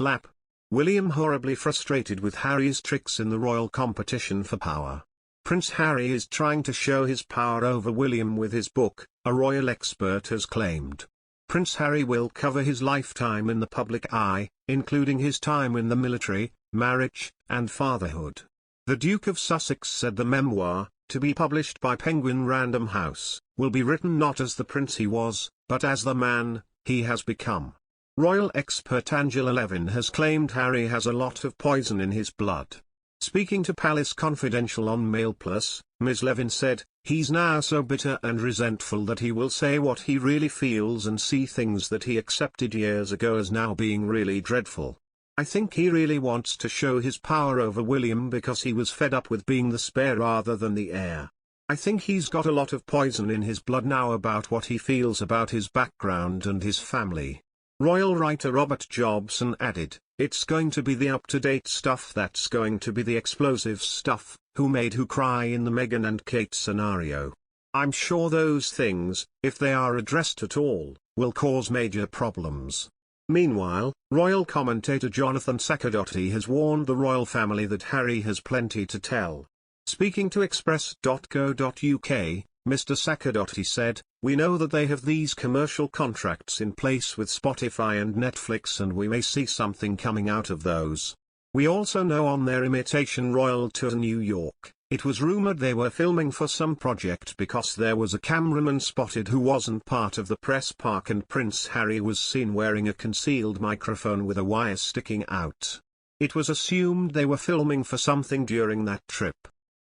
lap. William horribly frustrated with Harry's tricks in the royal competition for power. Prince Harry is trying to show his power over William with his book, a royal expert has claimed. Prince Harry will cover his lifetime in the public eye, including his time in the military, marriage, and fatherhood. The Duke of Sussex said the memoir, to be published by Penguin Random House, will be written not as the prince he was, but as the man he has become. Royal expert Angela Levin has claimed Harry has a lot of poison in his blood. Speaking to Palace Confidential on Mailplus, Ms. Levin said, "He's now so bitter and resentful that he will say what he really feels and see things that he accepted years ago as now being really dreadful. I think he really wants to show his power over William because he was fed up with being the spare rather than the heir. I think he's got a lot of poison in his blood now about what he feels about his background and his family." Royal writer Robert Jobson added, "It's going to be the up-to-date stuff that's going to be the explosive stuff, who made who cry in the Meghan and Kate scenario. I'm sure those things, if they are addressed at all, will cause major problems." Meanwhile, royal commentator Jonathan Saccardotti has warned the royal family that Harry has plenty to tell. Speaking to express.co.uk, Mr. Saccardotti said, "We know that they have these commercial contracts in place with Spotify and Netflix and we may see something coming out of those. We also know on their imitation royal tour to New York, it was rumored they were filming for some project because there was a cameraman spotted who wasn't part of the press park and Prince Harry was seen wearing a concealed microphone with a wire sticking out. It was assumed they were filming for something during that trip.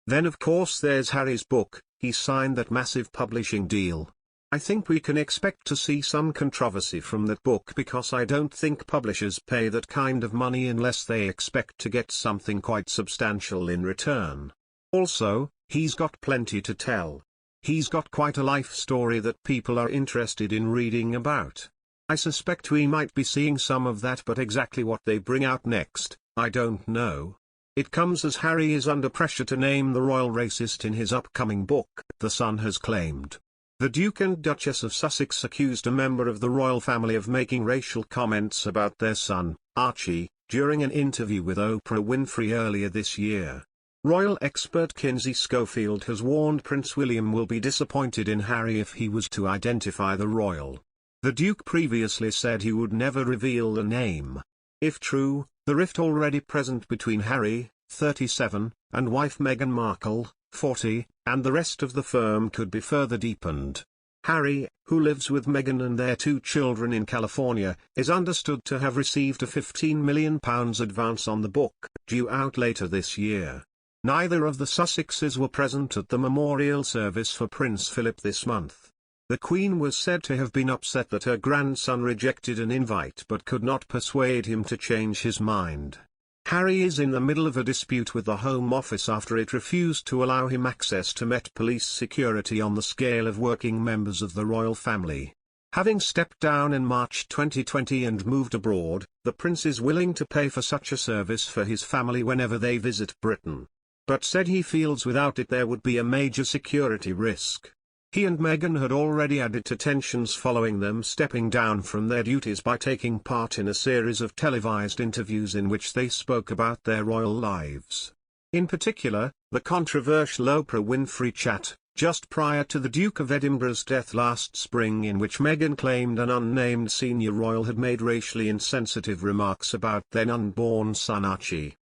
Then of course there's Harry's book, he signed that massive publishing deal. I think we can expect to see some controversy from that book because I don't think publishers pay that kind of money unless they expect to get something quite substantial in return. Also, he's got plenty to tell. He's got quite a life story that people are interested in reading about. I suspect we might be seeing some of that, but exactly what they bring out next, I don't know. It comes as Harry is under pressure to name the royal racist in his upcoming book, The Sun has claimed. The Duke and Duchess of Sussex accused a member of the royal family of making racial comments about their son, Archie, during an interview with Oprah Winfrey earlier this year. Royal expert Kinsey Schofield has warned Prince William will be disappointed in Harry if he was to identify the royal. The Duke previously said he would never reveal the name. If true, the rift already present between Harry, 37, and wife Meghan Markle, 40, and the rest of the firm could be further deepened. Harry, who lives with Meghan and their 2 children in California, is understood to have received a £15 million advance on the book, due out later this year. Neither of the Sussexes were present at the memorial service for Prince Philip this month. The Queen was said to have been upset that her grandson rejected an invite but could not persuade him to change his mind. Harry is in the middle of a dispute with the Home Office after it refused to allow him access to Met Police security on the scale of working members of the royal family. Having stepped down in March 2020 and moved abroad, the prince is willing to pay for such a service for his family whenever they visit Britain. But said he feels without it there would be a major security risk. He and Meghan had already added to tensions following them stepping down from their duties by taking part in a series of televised interviews in which they spoke about their royal lives. In particular, the controversial Oprah Winfrey chat, just prior to the Duke of Edinburgh's death last spring, in which Meghan claimed an unnamed senior royal had made racially insensitive remarks about their unborn son Archie.